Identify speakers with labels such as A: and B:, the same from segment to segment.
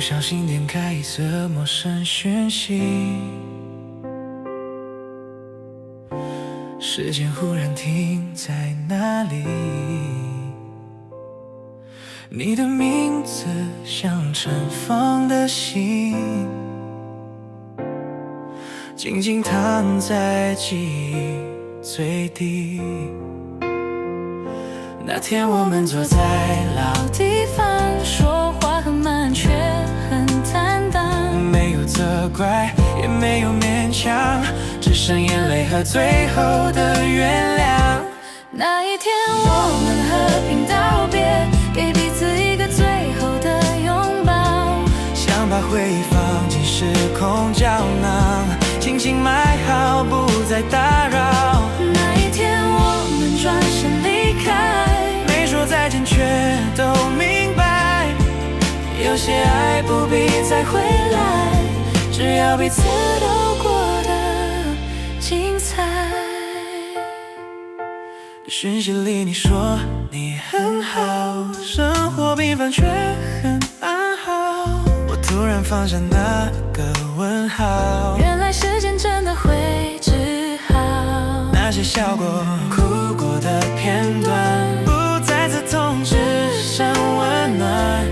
A: 小心点开一则陌生讯息，时间忽然停在那里，你的名字像盛放的心，静静躺在记忆最底。那天我们坐在老地方，
B: 说话很慢却很坦荡，
A: 没有责怪，也没有勉强，只剩眼泪和最后的原谅。
B: 那一天我们和平道别，给彼此一个最后的拥抱，
A: 想把回忆放进时空胶囊，轻轻埋好，不再打扰。
B: 那一天我们转身离开，
A: 没说再见却都明白，有些爱不必再回来，只要彼此都过得精彩。讯息里你说你很好，生活平凡却很安好，我突然放下那个问号，
B: 原来时间真的会治好
A: 那些笑过哭过的片段，不再刺痛，只剩温暖。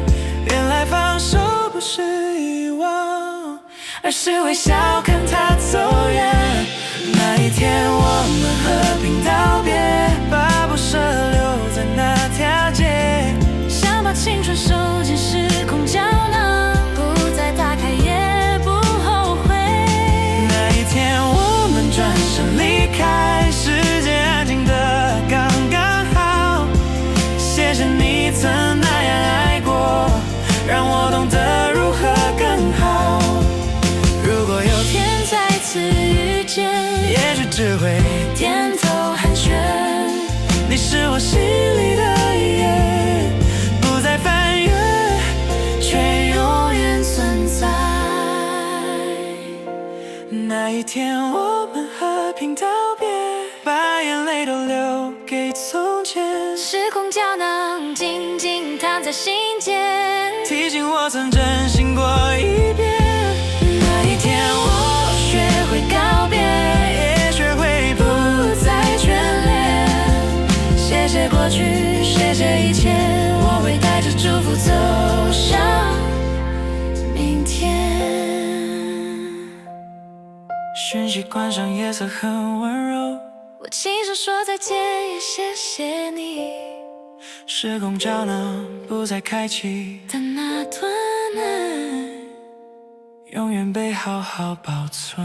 A: 原来放手不是遗忘，而是微笑看他走远。那一天我们和平道别，把不舍留在那条街，
B: 想把青春收进时空胶囊，不再打开也不后悔。
A: 那一天我们转身离开，世界安静得刚刚好，谢谢你曾那样爱过，让我懂得如何更好。如果有天
B: 再次遇见，
A: 也许只会
B: 点头寒暄，
A: 你是我心里的一页，不再翻阅，却永远存在。那一天我们和平道别，把眼泪都留给从前，
B: 时空胶囊静静躺在心间，
A: 提醒我曾真心过一遍。那一天我学会告别，也学会不再眷恋，
B: 谢谢过去，谢谢一切，我会带着祝福走向明天。
A: 讯息关上，夜色很温柔，
B: 我轻声说再见，也谢谢你
A: 时空胶囊不再开启，
B: 的那段爱，
A: 永远被好好保存。